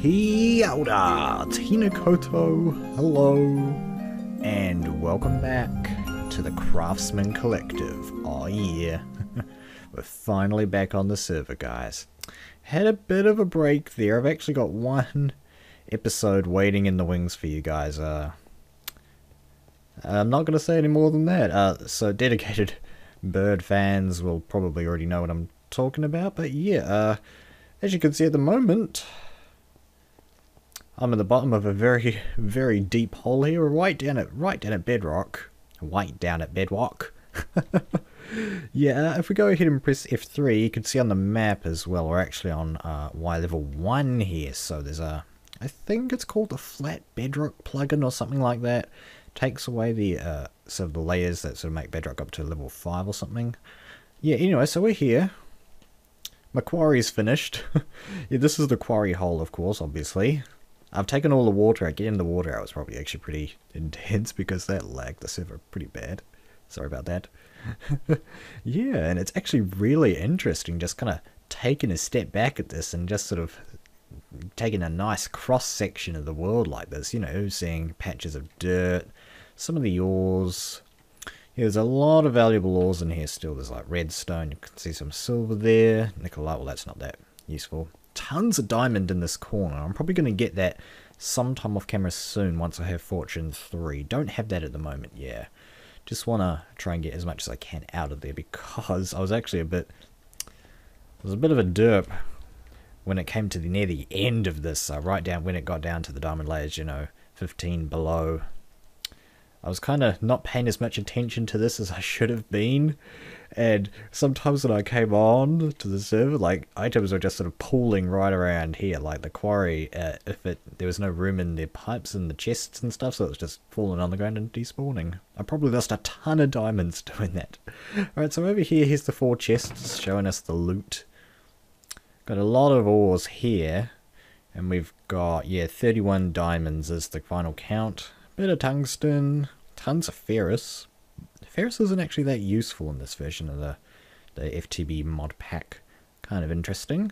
Kia ora, Tina Koto, hello, and welcome back to the Craftsmen Collective. Oh yeah, we're finally back on the server, guys. Had a bit of a break there. I've actually got one episode waiting in the wings for you guys. I'm not going to say any more than that. So dedicated bird fans will probably already know what I'm talking about, but yeah, as you can see at the moment, I'm at the bottom of a very, very deep hole here. We're right down at bedrock. Right down at bedrock. Yeah, if we go ahead and press F3, you can see on the map as well, we're actually on Y level 1 here. So there's a, I think it's called the flat bedrock plugin or something like that. Takes away the sort of the layers that sort of make bedrock up to level 5 or something. Yeah, anyway, so we're here. My quarry's finished. Yeah, this is the quarry hole, of course, obviously. I've taken all the water out. Getting the water out was probably actually pretty intense because that lagged the server pretty bad. Sorry about that. Yeah, and it's actually really interesting just kind of taking a step back at this and just sort of taking a nice cross-section of the world like this, you know, seeing patches of dirt, some of the ores. Yeah, there's a lot of valuable ores in here still. There's like redstone, you can see some silver there, nickelite, well that's not that useful. Tons of diamond in this corner. I'm probably going to get that sometime off camera soon once I have Fortune 3. Don't have that at the moment, yeah. Just want to try and get as much as I can out of there because I was actually a bit of a derp when it came to near the end of this, right down when it got down to the diamond layers, you know, 15 below. I was kind of not paying as much attention to this as I should have been, and sometimes when I came on to the server, like, items were just sort of pooling right around here, like the quarry, there was no room in the pipes and the chests and stuff, so it was just falling on the ground and despawning. I probably lost a ton of diamonds doing that. Alright, so over here, here's the 4 chests showing us the loot. Got a lot of ores here, and we've got, yeah, 31 diamonds is the final count. Bit of tungsten, tons of ferrous. Ferrous isn't actually that useful in this version of the FTB mod pack. Kind of interesting.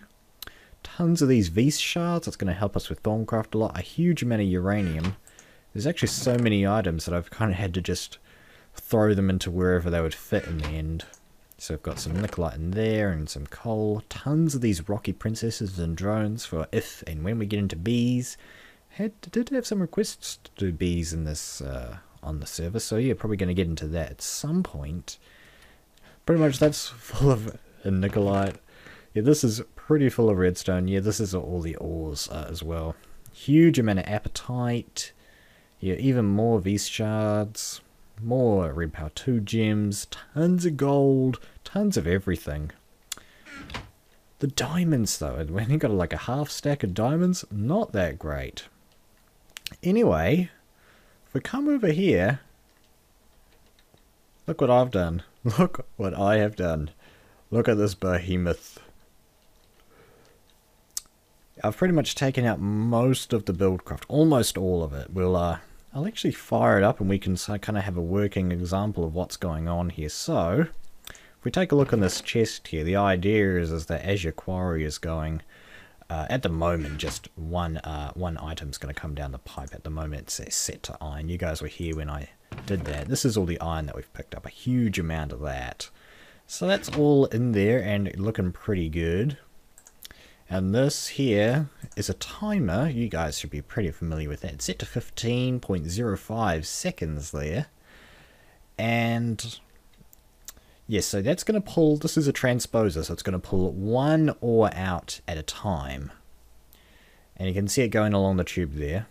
Tons of these Vs shards, that's going to help us with Thorncraft a lot. A huge amount of uranium. There's actually so many items that I've kind of had to just throw them into wherever they would fit in the end. So I've got some nickelite in there and some coal. Tons of these rocky princesses and drones for if and when we get into bees. Did have some requests to do bees in this on the server, so yeah, probably going to get into that at some point. Pretty much that's full of nickelite. Yeah, this is pretty full of redstone. Yeah, this is all the ores as well. Huge amount of apatite. Yeah, even more V shards, more red power 2 gems, tons of gold, tons of everything. The diamonds though, when you got like a half stack of diamonds, not that great. Anyway, if we come over here, look what I've done. Look what I have done. Look at this behemoth. I've pretty much taken out most of the Buildcraft, almost all of it. I'll actually fire it up and we can kind of have a working example of what's going on here. So, if we take a look on this chest here, the idea is that as your quarry is going, at the moment, just one item's going to come down the pipe. At the moment, it's set to iron. You guys were here when I did that. This is all the iron that we've picked up. A huge amount of that. So that's all in there and looking pretty good. And this here is a timer. You guys should be pretty familiar with that. It's set to 15.05 seconds there. And yes, so that's going to pull, this is a transposer, so it's going to pull one ore out at a time. And you can see it going along the tube there.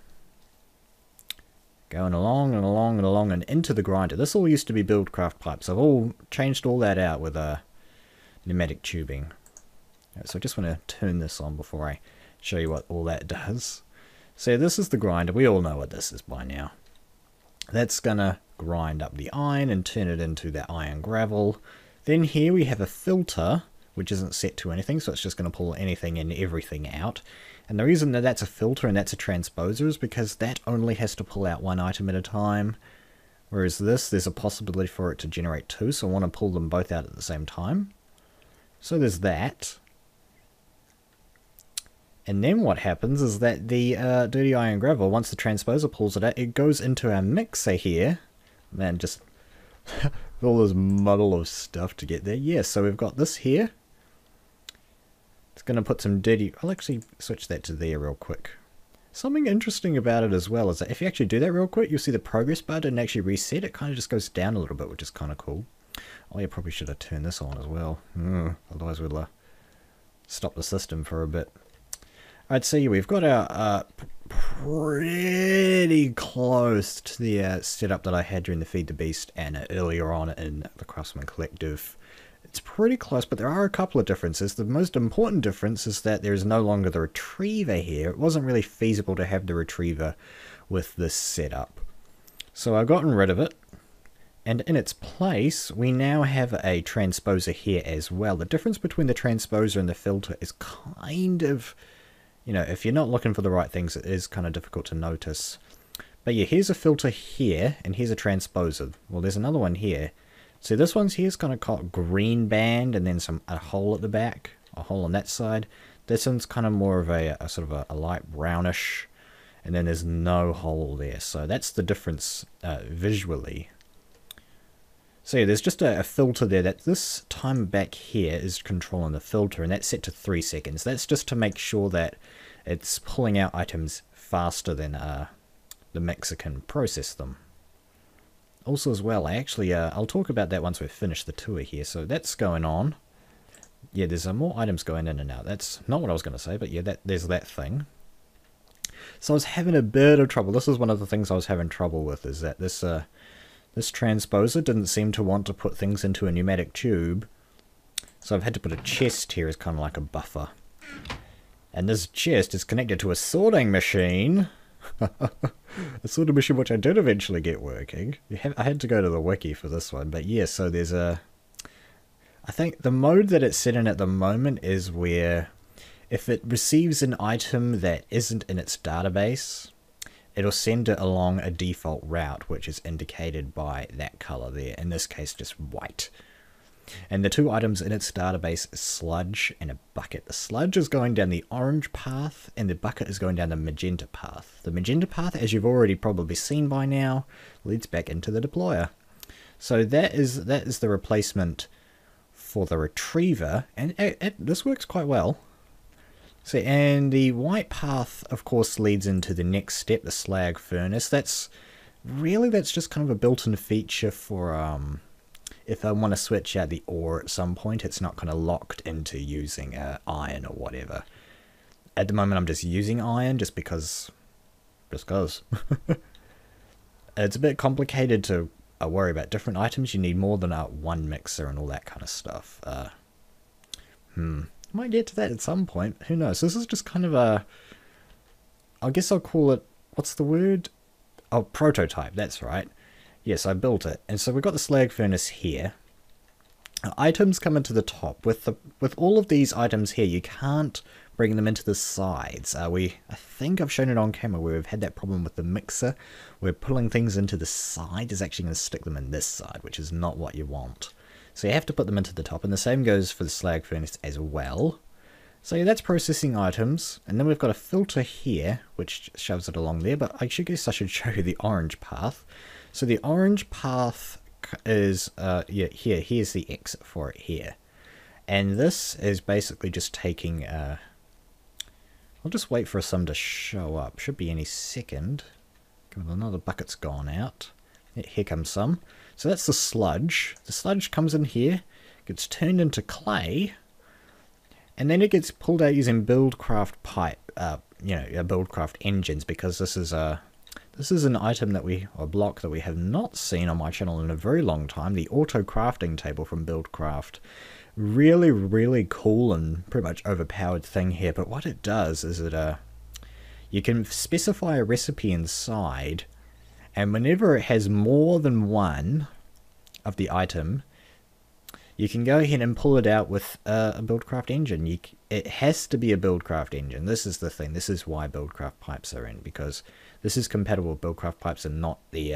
Going along and along and along and into the grinder. This all used to be Buildcraft pipes. I've all changed all that out with pneumatic tubing. So I just want to turn this on before I show you what all that does. So this is the grinder. We all know what this is by now. That's going to grind up the iron and turn it into that iron gravel. Then here we have a filter, which isn't set to anything, so it's just going to pull anything and everything out. And the reason that that's a filter and that's a transposer is because that only has to pull out one item at a time. Whereas this, there's a possibility for it to generate 2, so I want to pull them both out at the same time. So there's that. And then what happens is that the dirty iron gravel, once the transposer pulls it out, it goes into our mixer here. Man, just all this muddle of stuff to get there. Yeah, so we've got this here. It's going to put some dirty... I'll actually switch that to there real quick. Something interesting about it as well is that if you actually do that real quick, you'll see the progress bar didn't actually reset. It kind of just goes down a little bit, which is kind of cool. Oh yeah, probably should have turned this on as well. Otherwise we'll stop the system for a bit. Alright, so yeah, we've got our pretty close to the setup that I had during the Feed the Beast and earlier on in the Craftsmen Collective. It's pretty close, but there are a couple of differences. The most important difference is that there is no longer the retriever here. It wasn't really feasible to have the retriever with this setup. So I've gotten rid of it. And in its place, we now have a transposer here as well. The difference between the transposer and the filter is kind of... You know, if you're not looking for the right things, it is kind of difficult to notice. But yeah, here's a filter here, and here's a transposer. Well, there's another one here. So this one's here's kind of got green band, and then a hole at the back, a hole on that side. This one's kind of more of a sort of a light brownish, and then there's no hole there. So that's the difference visually. So yeah, there's just a filter there. That this timer back here is controlling the filter, and that's set to 3 seconds. That's just to make sure that it's pulling out items faster than the mixer can process them. Also as well, I'll talk about that once we've finished the tour here. So that's going on. Yeah, there's more items going in and out. That's not what I was going to say, but yeah, there's that thing. So I was having a bit of trouble. This is one of the things I was having trouble with, is that this transposer didn't seem to want to put things into a pneumatic tube. So I've had to put a chest here as kind of like a buffer. And this chest is connected to a sorting machine. A sorting machine which I did eventually get working. I had to go to the wiki for this one. But yeah, so there's I think the mode that it's set in at the moment is where if it receives an item that isn't in its database, it'll send it along a default route, which is indicated by that color there. In this case, just white. And the two items in its database is sludge and a bucket. The sludge is going down the orange path, and the bucket is going down the magenta path. The magenta path, as you've already probably seen by now, leads back into the deployer. So that is the replacement for the retriever, and this works quite well. So, and the white path, of course, leads into the next step, the slag furnace. That's just kind of a built-in feature for if I want to switch out the ore at some point, it's not kind of locked into using iron or whatever. At the moment, I'm just using iron just because. It's a bit complicated to worry about different items. You need more than one mixer and all that kind of stuff. Might get to that at some point. Who knows? This is just kind of I guess I'll call it, what's the word? Oh, prototype, that's right. Yes, I built it. And so we've got the slag furnace here. Items come into the top. With all of these items here, you can't bring them into the sides. I think I've shown it on camera where we've had that problem with the mixer. Where pulling things into the side is actually going to stick them in this side, which is not what you want. So you have to put them into the top, and the same goes for the slag furnace as well. So yeah, that's processing items, and then we've got a filter here, which shoves it along there, but I guess I should show you the orange path. So the orange path is, here's the exit for it here. And this is basically just taking, I'll just wait for some to show up, should be any second. Another bucket's gone out. Here comes some. So that's the sludge. The sludge comes in here, gets turned into clay, and then it gets pulled out using Buildcraft Buildcraft engines, because this is an item or block that we have not seen on my channel in a very long time. The auto crafting table from Buildcraft. Really, really cool and pretty much overpowered thing here. But what it does is you can specify a recipe inside. And whenever it has more than one of the item, you can go ahead and pull it out with a Buildcraft engine. It has to be a Buildcraft engine. This is the thing. This is why Buildcraft pipes are in, because this is compatible with Buildcraft pipes and not the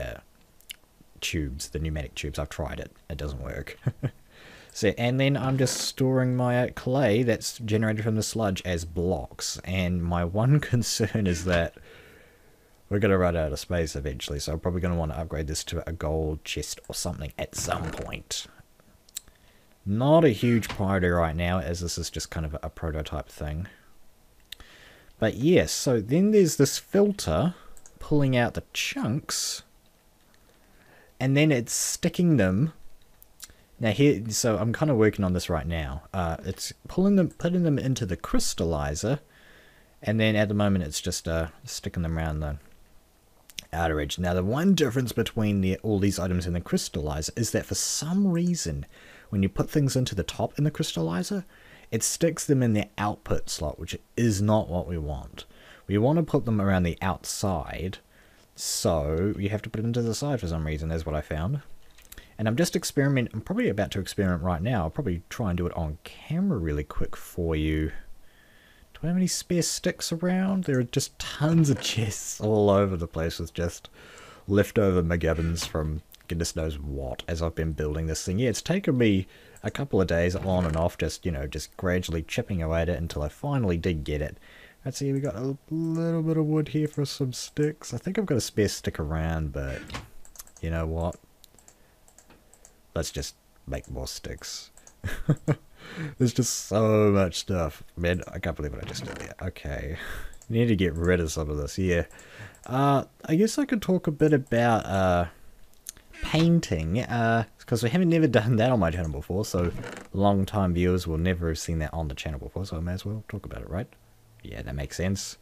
tubes, the pneumatic tubes. I've tried it. It doesn't work. So, and then I'm just storing my clay that's generated from the sludge as blocks. And my one concern is that we're going to run out of space eventually. So I'm probably going to want to upgrade this to a gold chest or something at some point. Not a huge priority right now, as this is just kind of a prototype thing. But yes, so then there's this filter pulling out the chunks. And then it's sticking them. Now here, so I'm kind of working on this right now. It's putting them into the crystallizer, and then at the moment it's just sticking them around the outer edge. Now the one difference between all these items in the crystallizer is that for some reason, when you put things into the top in the crystallizer, it sticks them in the output slot, which is not what we want. We want to put them around the outside, so you have to put it into the side for some reason, is what I found. And I'm just experimenting. I'm probably about to experiment right now. I'll probably try and do it on camera really quick for you. Do I have any spare sticks around? There are just tons of chests all over the place with just leftover McGibbons from goodness knows what as I've been building this thing. Yeah, it's taken me a couple of days on and off, just, you know, just gradually chipping away at it until I finally did get it. Let's see, we got a little bit of wood here for some sticks. I think I've got a spare stick around, but you know what? Let's just make more sticks. There's just so much stuff. Man, I can't believe what I just did there. Okay. Need to get rid of some of this, yeah. I guess I could talk a bit about painting, because we haven't never done that on my channel before, so long-time viewers will never have seen that on the channel before, so I may as well talk about it, right? Yeah, that makes sense.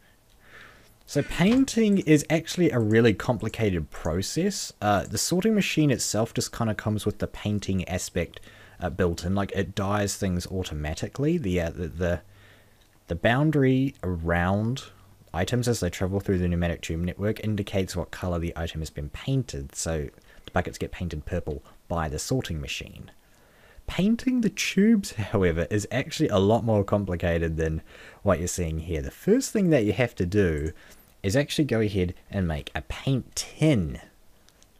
So painting is actually a really complicated process. The sorting machine itself just kind of comes with the painting aspect built in. Like, it dyes things automatically. The boundary around items as they travel through the pneumatic tube network indicates what color the item has been painted. So the buckets get painted purple by the sorting machine. Painting the tubes, however, is actually a lot more complicated than what you're seeing here. The first thing that you have to do is actually go ahead and make a paint tin.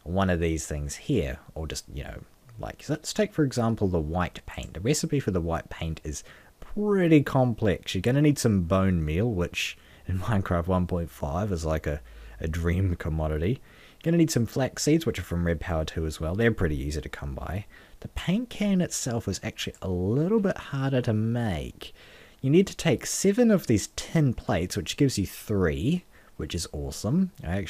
One of these things here, or just, you know, like, let's take for example the white paint. The recipe for the white paint is pretty complex. You're going to need some bone meal, which in Minecraft 1.5 is like a dream commodity. You're going to need some flax seeds, which are from Red Power 2 as well. They're pretty easy to come by. The paint can itself is actually a little bit harder to make. You need to take 7 of these tin plates, which gives you 3, which is awesome. I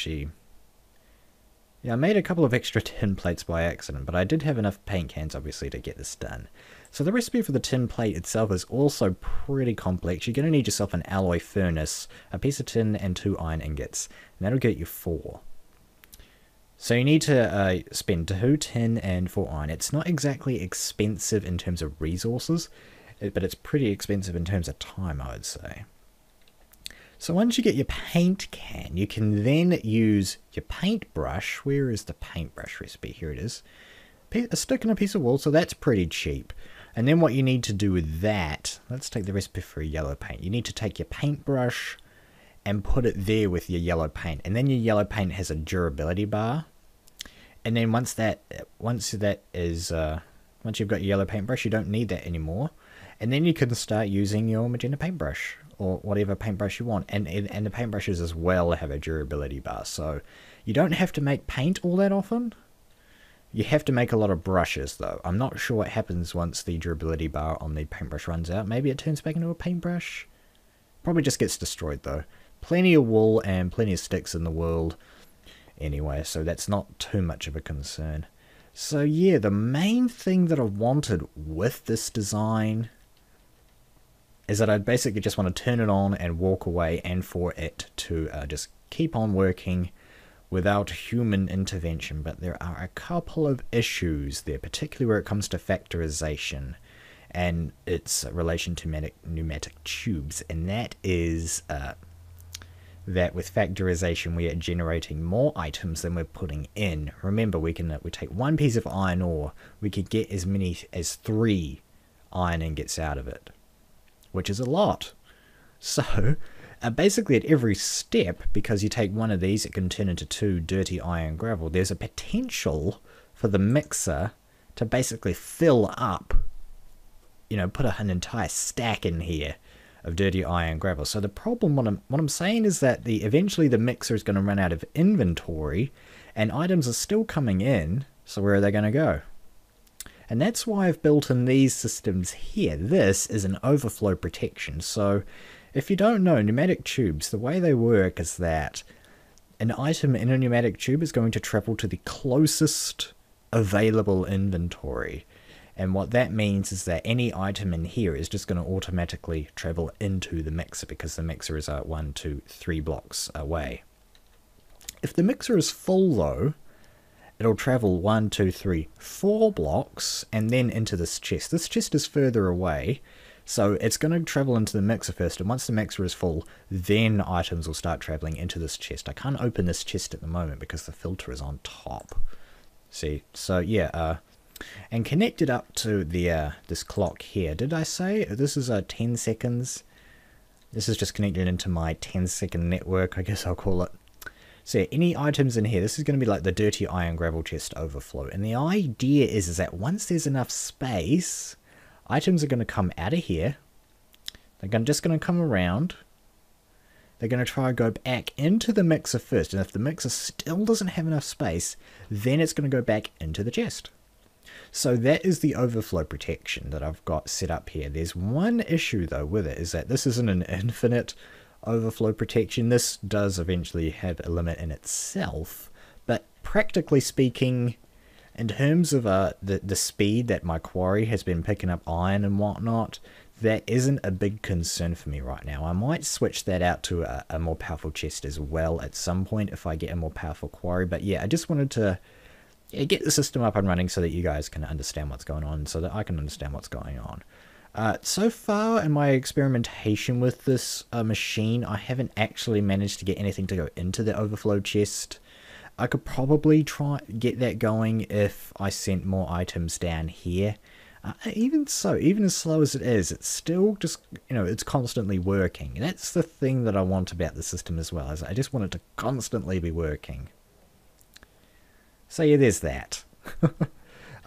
made a couple of extra tin plates by accident, but I did have enough paint cans, obviously, to get this done. So the recipe for the tin plate itself is also pretty complex. You're going to need yourself an alloy furnace, a piece of tin, and 2 iron ingots, and that'll get you 4. So you need to spend 2 tin and 4 iron. It's not exactly expensive in terms of resources, but it's pretty expensive in terms of time, I would say. So once you get your paint can, you can then use your paintbrush. Where is the paintbrush recipe? Here it is. A stick and a piece of wool, so that's pretty cheap. And then what you need to do with that, let's take the recipe for yellow paint. You need to take your paintbrush and put it there with your yellow paint. And then your yellow paint has a durability bar. And then once you've got your yellow paintbrush, you don't need that anymore. And then you can start using your magenta paintbrush, or whatever paintbrush you want, and the paintbrushes as well have a durability bar, so you don't have to make paint all that often. You have to make a lot of brushes though. I'm not sure what happens once the durability bar on the paintbrush runs out. Maybe it turns back into a paintbrush. Probably just gets destroyed though. Plenty of wool and plenty of sticks in the world anyway, so that's not too much of a concern. So yeah, the main thing that I wanted with this design is that I basically just want to turn it on and walk away, and for it to just keep on working without human intervention. But there are a couple of issues there, particularly where it comes to factorization and its relation to pneumatic tubes, and that is that with factorization we are generating more items than we're putting in. Remember, we take one piece of iron ore, we could get as many as 3 iron ingots out of it, which is a lot. So basically at every step, because you take one of these, it can turn into 2 dirty iron gravel. There's a potential for the mixer to basically fill up you know, put an entire stack in here of dirty iron gravel. So the problem, what I'm saying is that eventually the mixer is going to run out of inventory, and items are still coming in, so where are they going to go? And that's why I've built in these systems here. This is an overflow protection. So if you don't know, pneumatic tubes, the way they work is that an item in a pneumatic tube is going to travel to the closest available inventory. And what that means is that any item in here is just going to automatically travel into the mixer, because the mixer is 1, 2, 3 blocks away. If the mixer is full though, it'll travel 1, 2, 3, 4 blocks and then into this chest. This chest is further away, so it's going to travel into the mixer first, and once the mixer is full, then items will start traveling into this chest. I can't open this chest at the moment because the filter is on top. See, so yeah, and connected up to the this clock here. Did I say this is 10 seconds? This is just connected into my 10-second network, I guess I'll call it. So yeah, any items in here, this is going to be like the dirty iron gravel chest overflow. And the idea is that once there's enough space, items are going to come out of here. They're just going to come around. They're going to try and go back into the mixer first. And if the mixer still doesn't have enough space, then it's going to go back into the chest. So that is the overflow protection that I've got set up here. There's one issue though with it, is that this isn't an infinite overflow protection. This does eventually have a limit in itself, but practically speaking, in terms of the speed that my quarry has been picking up iron and whatnot, that isn't a big concern for me right now. I might switch that out to a more powerful chest as well at some point if I get a more powerful quarry. But yeah, I just wanted to get the system up and running so that you guys can understand what's going on, so that I can understand what's going on. So far in my experimentation with this machine, I haven't actually managed to get anything to go into the overflow chest. I could probably try get that going if I sent more items down here. Even so, even as slow as it is, it's still just, you know, it's constantly working. That's the thing that I want about the system as well, is I just want it to constantly be working. So yeah, there's that.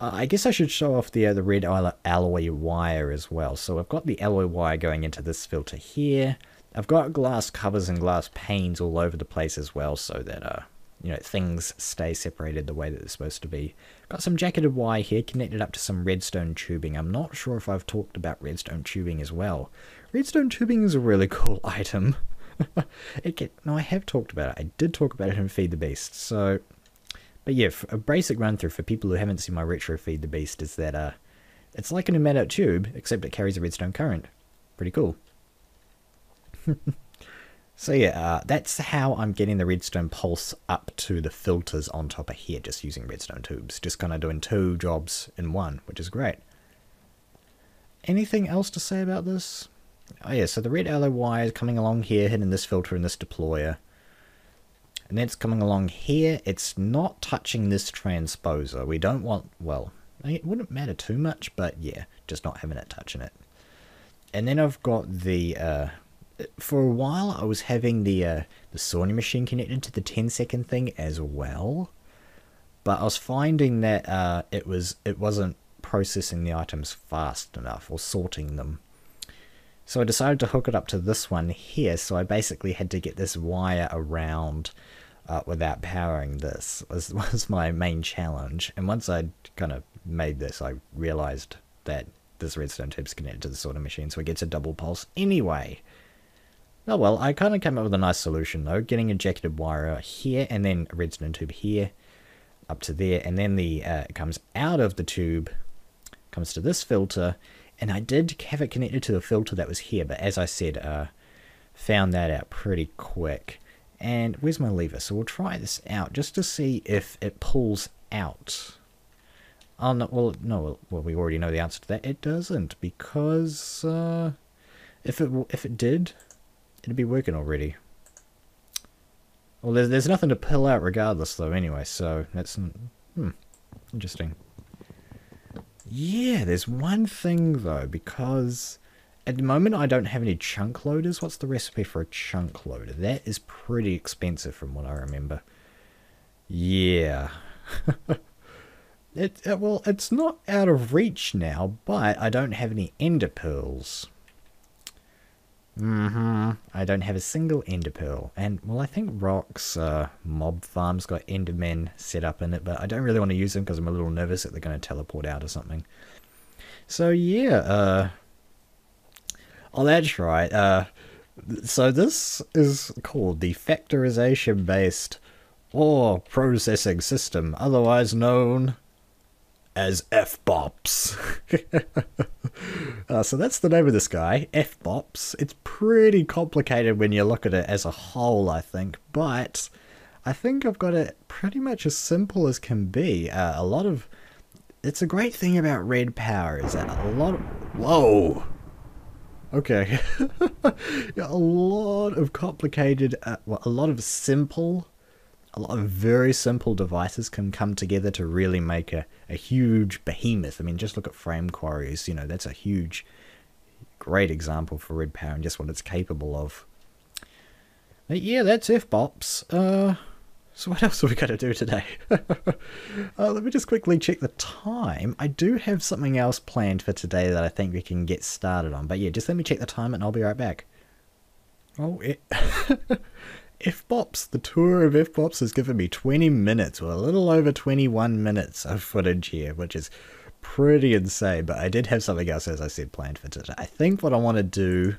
I guess I should show off the red alloy wire as well. So I've got the alloy wire going into this filter here. I've got glass covers and glass panes all over the place as well, so that you know, things stay separated the way that they're supposed to be. Got some jacketed wire here connected up to some redstone tubing. I'm not sure if I've talked about redstone tubing as well. Redstone tubing is a really cool item. No, I have talked about it. I did talk about it in Feed the Beast. So, but yeah, a basic run through for people who haven't seen my retro Feed the Beast is that it's like a pneumatic tube, except it carries a redstone current. Pretty cool. So yeah, that's how I'm getting the redstone pulse up to the filters on top of here, just using redstone tubes. Just kind of doing 2 jobs in one, which is great. Anything else to say about this? Oh yeah, so the red alloy wire is coming along here, hitting this filter and this deployer. And then it's coming along here. It's not touching this transposer. We don't want, well, it wouldn't matter too much, but yeah, just not having it touching it. And then I've got the, for a while I was having the sorting machine connected to the 10-second thing as well. But I was finding that it wasn't processing the items fast enough or sorting them. So I decided to hook it up to this one here, so I basically had to get this wire around without powering this. Was my main challenge. And once I kind of made this, I realized that this redstone tube's connected to the sorting machine, so it gets a double pulse anyway. Oh well, I kind of came up with a nice solution though, getting a jacketed wire here, and then a redstone tube here, up to there, and then it comes out of the tube, comes to this filter, and I did have it connected to the filter that was here, but as I said, found that out pretty quick. And where's my lever? So we'll try this out just to see if it pulls out. Oh no, well we already know the answer to that. It doesn't, because if it did, it'd be working already. Well, there's nothing to pull out regardless though anyway, so that's interesting. Yeah, there's one thing though, because at the moment I don't have any chunk loaders. What's the recipe for a chunk loader? That is pretty expensive from what I remember. Yeah. Well, it's not out of reach now, but I don't have any ender pearls. I don't have a single ender pearl. And, well, I think Rock's mob farm's got endermen set up in it, but I don't really want to use them because I'm a little nervous that they're going to teleport out or something. So, yeah, oh, that's right. So this is called the Factorisation-based ore processing system, otherwise known as FBOPS. So that's the name of this guy, FBOPS. It's pretty complicated when you look at it as a whole, I think, but I think I've got it pretty much as simple as can be. It's a great thing about red power is that whoa! Okay. Yeah, a lot of complicated, a lot of very simple devices can come together to really make a huge behemoth. I mean, just look at frame quarries, you know, that's a huge, great example for red power and just what it's capable of. But yeah, that's FBOPS. So what else are we going to do today? Let me just quickly check the time. I do have something else planned for today that I think we can get started on. But yeah, just let me check the time and I'll be right back. Oh, FBOPS, the tour of FBOPS has given me 20 minutes, or a little over 21 minutes of footage here, which is pretty insane. But I did have something else, as I said, planned for today. I think what I want to do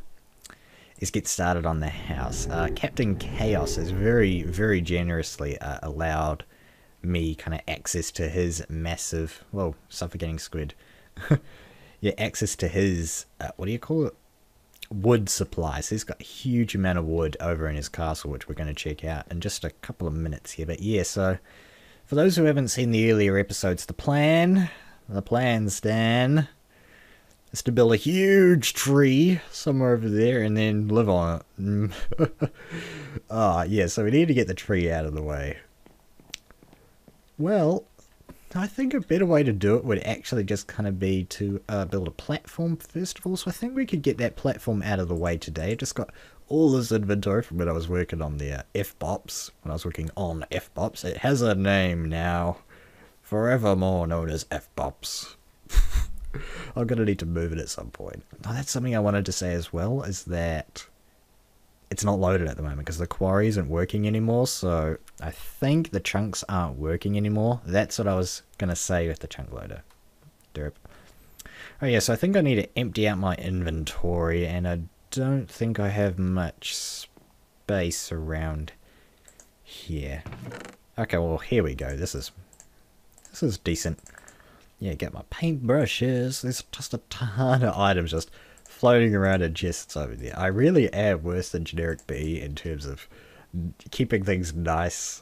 is get started on the house. Captain Chaos has very, very generously allowed me kind of access to his massive, whoa, suffocating squid. Yeah, access to his, what do you call it? Wood supplies. He's got a huge amount of wood over in his castle, which we're going to check out in just a couple of minutes here. But yeah, so for those who haven't seen the earlier episodes, the plan, Stan, is to build a huge tree somewhere over there and then live on it. Yeah, so we need to get the tree out of the way. Well, I think a better way to do it would actually just kind of be to build a platform first of all. So I think we could get that platform out of the way today. I just got all this inventory from when I was working on the FBOPS. When I was working on FBOPS, it has a name now. Forevermore known as FBOPS. I'm going to need to move it at some point. Oh, that's something I wanted to say as well, is that it's not loaded at the moment because the quarry isn't working anymore, so I think the chunks aren't working anymore. That's what I was going to say with the chunk loader. Derp. Oh yeah, so I think I need to empty out my inventory, and I don't think I have much space around here. Okay, well here we go. This is decent. Yeah, get my paintbrushes. There's just a ton of items just floating around in chests over there. I really am worse than generic B in terms of keeping things nice.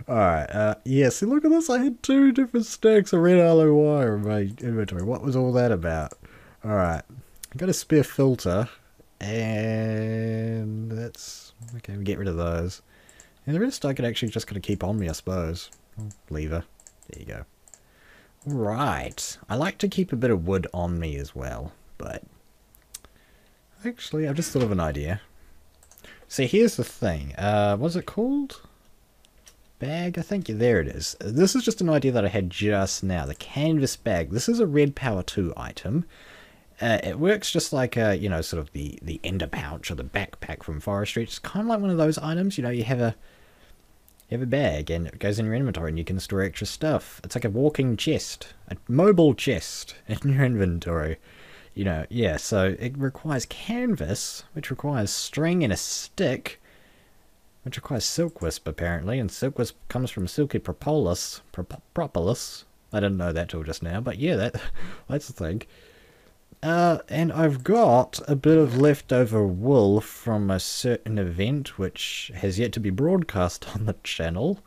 Alright, yeah, see, look at this. I had 2 different stacks of red aloe wire in my inventory. What was all that about? Alright, I got a spare filter, and that's... okay, we get rid of those. And the rest I could actually just gotta keep on me, I suppose. Lever. There you go. Right, I like to keep a bit of wood on me as well, but actually I've just thought of an idea. See, here's the thing, what's it called? Bag, I think, yeah, there it is. This is just an idea that I had just now, the canvas bag. This is a red power 2 item. It works just like, you know, sort of the ender pouch or the backpack from forestry. It's kind of like one of those items, you know, you have a bag and it goes in your inventory and you can store extra stuff. It's like a walking chest, a mobile chest in your inventory. You know, yeah, so it requires canvas, which requires string and a stick, which requires silk wisp apparently, and silk wisp comes from silky propolis. I didn't know that till just now, but yeah, that's the thing. And I've got a bit of leftover wool from a certain event which has yet to be broadcast on the channel.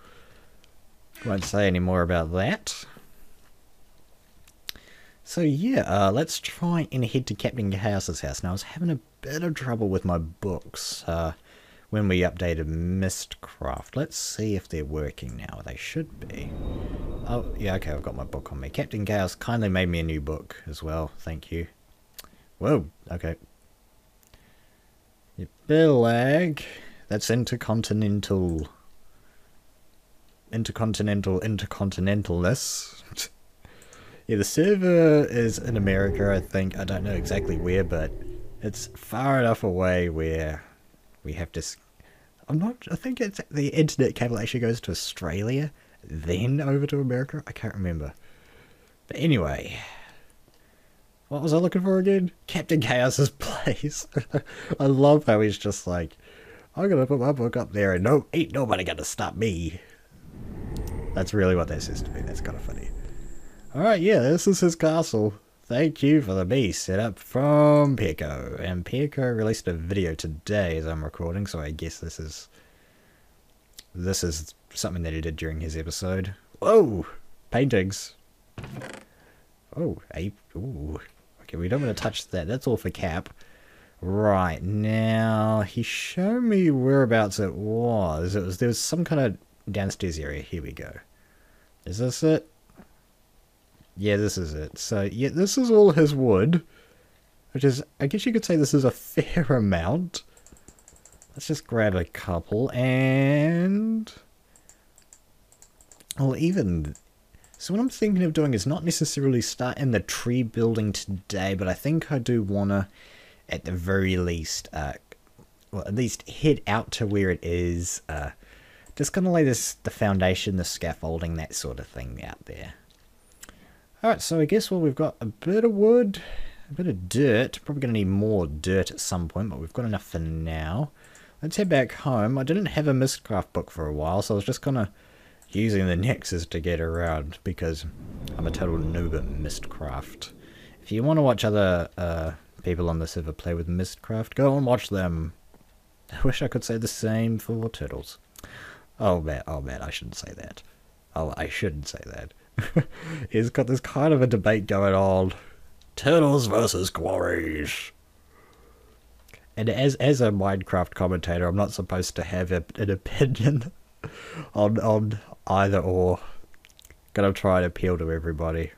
Won't say any more about that. So yeah, let's try and head to Captain Chaos's house. Now I was having a bit of trouble with my books when we updated Mistcraft. Let's see if they're working now. They should be. Oh yeah, okay, I've got my book on me. Captain Chaos kindly made me a new book as well. Thank you. Whoa, okay. Bit of lag. That's intercontinental. intercontinentalness. Yeah, the server is in America, I think. I don't know exactly where, but it's far enough away where we have to... I think it's the internet cable actually goes to Australia, then over to America. I can't remember. But anyway, what was I looking for again? Captain Chaos's place. I love how he's just like, I'm gonna put my book up there and no, ain't nobody gonna stop me. That's really what that says to me. That's kind of funny. Alright, yeah, this is his castle. Thank you for the base setup from Peko. And Peko released a video today as I'm recording, so I guess this is something that he did during his episode. Whoa! Paintings. Oh, ooh. Okay, we don't want to touch that. That's all for Cap. Right, now, he showed me whereabouts it was. There was some kind of downstairs area. Here we go. Is this it? Yeah, this is it. So, yeah, this is all his wood. Which is, I guess you could say this is a fair amount. Let's just grab a couple and... Well, even... So what I'm thinking of doing is not necessarily start in the tree building today, but I think I do want to, at the very least, well, at least head out to where it is. Just going to lay the foundation, the scaffolding, that sort of thing out there. Alright, so I guess, well, we've got a bit of wood, a bit of dirt. Probably going to need more dirt at some point, but we've got enough for now. Let's head back home. I didn't have a Mistcraft book for a while, so I was just going to using the Nexus to get around because I'm a total noob at Mistcraft. If you want to watch other people on the server play with Mistcraft, go and watch them. I wish I could say the same for Turtles. Oh man, I shouldn't say that. Oh, I shouldn't say that. He's got this kind of a debate going on. Turtles versus quarries. And as a Minecraft commentator, I'm not supposed to have an opinion on either or. Gotta try and appeal to everybody.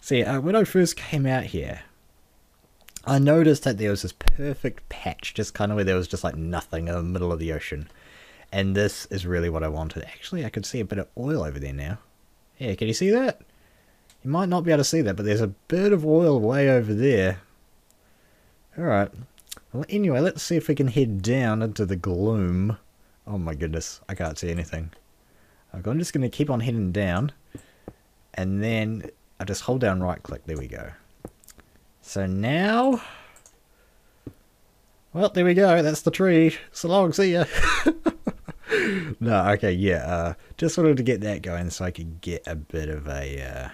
See, when I first came out here, I noticed that there was this perfect patch, just kind of where there was just like nothing in the middle of the ocean. And this is really what I wanted. Actually, I could see a bit of oil over there now. Yeah, can you see that? You might not be able to see that, but there's a bit of oil way over there. Alright. Well, anyway, let's see if we can head down into the gloom. Oh my goodness, I can't see anything. I'm just going to keep on heading down. And then I just hold down right click. There we go. So now... Well, there we go. That's the tree. So long, see ya. No, okay, yeah. Just wanted to get that going so I could get a bit of a...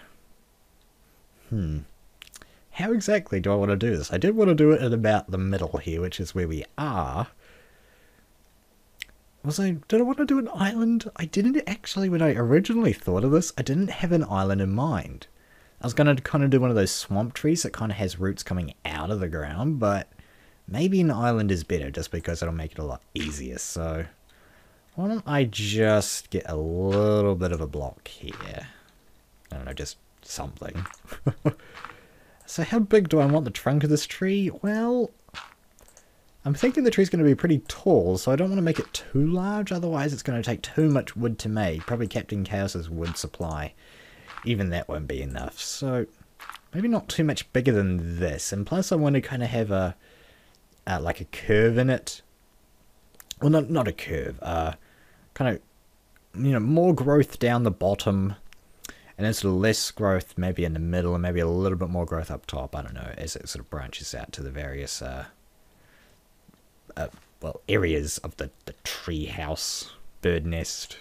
How exactly do I want to do this? I did want to do it at about the middle here, which is where we are. Did I want to do an island? I didn't actually, when I originally thought of this, I didn't have an island in mind. I was going to kind of do one of those swamp trees that kind of has roots coming out of the ground, but maybe an island is better just because it'll make it a lot easier. So why don't I just get a little bit of a block here? I don't know, just something. So how big do I want the trunk of this tree? Well, I'm thinking the tree's going to be pretty tall, so I don't want to make it too large, otherwise it's going to take too much wood to make. Probably Captain Chaos's wood supply. Even that won't be enough, so maybe not too much bigger than this. And plus I want to kind of have a like a curve in it. Well, not a curve, kind of, you know, more growth down the bottom, and then sort of less growth maybe in the middle, and maybe a little bit more growth up top, I don't know, as it sort of branches out to the various, well, areas of the tree house, bird nest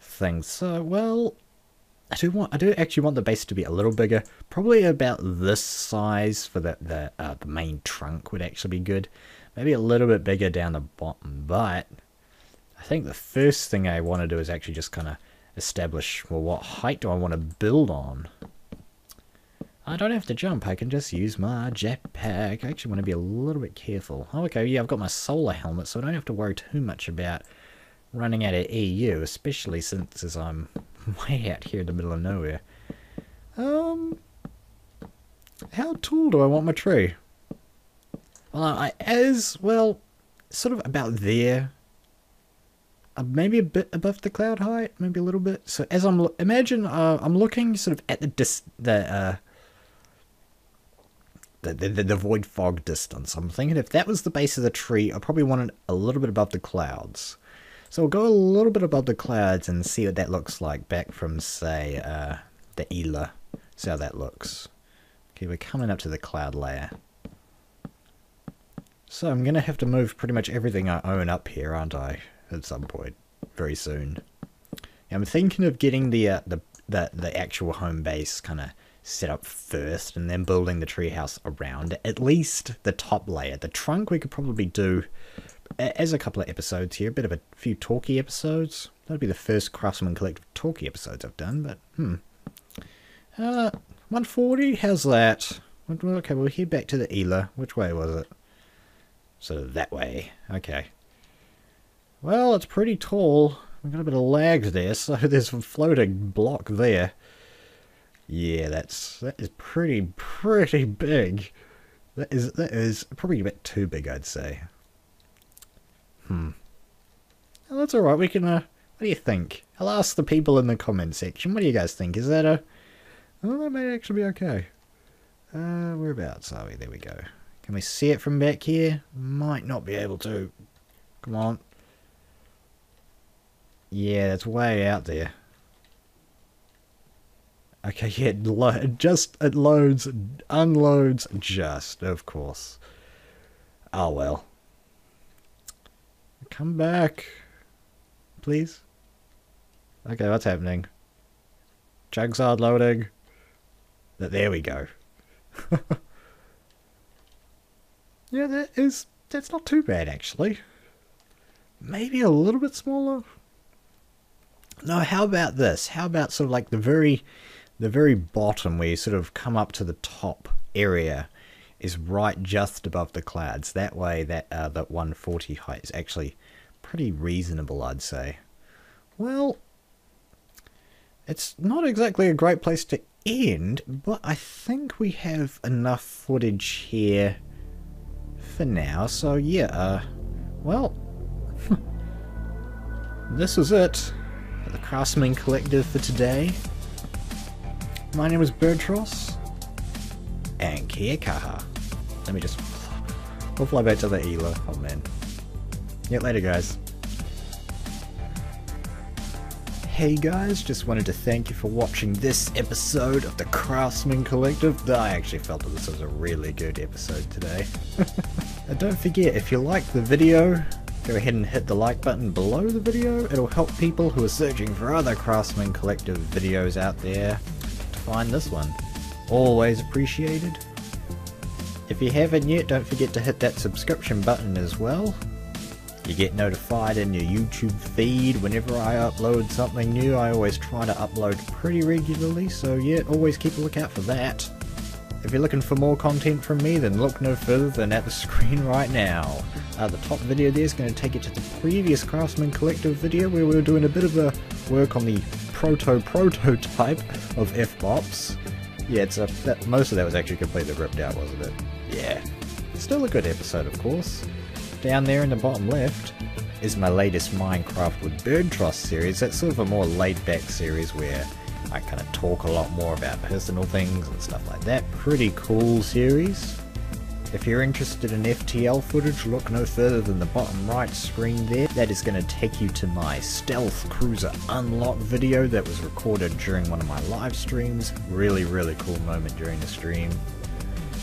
thing. So, well, I do actually want the base to be a little bigger, probably about this size for the main trunk would actually be good. Maybe a little bit bigger down the bottom, but I think the first thing I want to do is actually just kind of establish, well, what height do I want to build on? I don't have to jump, I can just use my jetpack. I actually want to be a little bit careful. Oh, okay, yeah, I've got my solar helmet, so I don't have to worry too much about running out of EU, especially since as I'm way out here in the middle of nowhere. How tall do I want my tree? Well, sort of about there. maybe a bit above the cloud height, maybe a little bit. So as imagine I'm looking sort of at the void fog distance. I'm thinking if that was the base of the tree, I probably want it a little bit above the clouds. So we'll go a little bit above the clouds and see what that looks like back from, say, the Ela. See how that looks. Okay, we're coming up to the cloud layer. So I'm going to have to move pretty much everything I own up here, aren't I? At some point. Very soon. I'm thinking of getting the actual home base kind of set up first and then building the treehouse around at least the top layer. The trunk we could probably do as a couple of episodes here, a bit of a few talky episodes. That'd be the first Craftsmen Collective talky episodes I've done, but 140, how's that? Okay, we'll head back to the Ela. Which way was it? So that way. Okay. Well, it's pretty tall. We've got a bit of lag there, so there's a floating block there. Yeah, that is pretty big. That is probably a bit too big, I'd say. Well, that's alright, we can, what do you think? I'll ask the people in the comment section, what do you guys think? Is that oh, that may actually be okay. Whereabouts are we? There we go. Can we see it from back here? Might not be able to. Come on. Yeah, it's way out there. Okay, yeah, it loads, unloads just, of course. Oh well. Come back. Please. Okay, what's happening? Chunks are loading. There we go. Yeah, that's not too bad actually. Maybe a little bit smaller. No, how about this? How about sort of like the very bottom where you sort of come up to the top area is right just above the clouds. That way that 140 height is actually pretty reasonable, I'd say. Well, it's not exactly a great place to end, but I think we have enough footage here for now. So yeah, well, this was it for the Craftsmen Collective for today. My name is Birdtross, and kia kaha. Let me just... we'll fly back to the Ela. Oh man. Yeah, later guys. Hey guys, just wanted to thank you for watching this episode of the Craftsmen Collective. I actually felt that this was a really good episode today. And don't forget, if you liked the video, go ahead and hit the like button below the video. It'll help people who are searching for other Craftsmen Collective videos out there to find this one. Always appreciated. If you haven't yet, don't forget to hit that subscription button as well. You get notified in your YouTube feed whenever I upload something new. I always try to upload pretty regularly, so yeah, always keep a lookout for that. If you're looking for more content from me, then look no further than at the screen right now. The top video there is going to take you to the previous Craftsmen Collective video where we were doing a bit of a work on the prototype of FBOPS. Yeah, most of that was actually completely ripped out, wasn't it? Yeah. Still a good episode, of course. Down there in the bottom left is my latest Minecraft with Birdtross series. That's sort of a more laid-back series where I kind of talk a lot more about personal things and stuff like that. Pretty cool series. If you're interested in FTL footage, look no further than the bottom right screen there. That is going to take you to my Stealth Cruiser Unlock video that was recorded during one of my live streams. Really cool moment during the stream.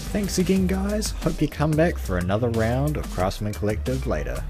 Thanks again guys, hope you come back for another round of Craftsmen Collective later.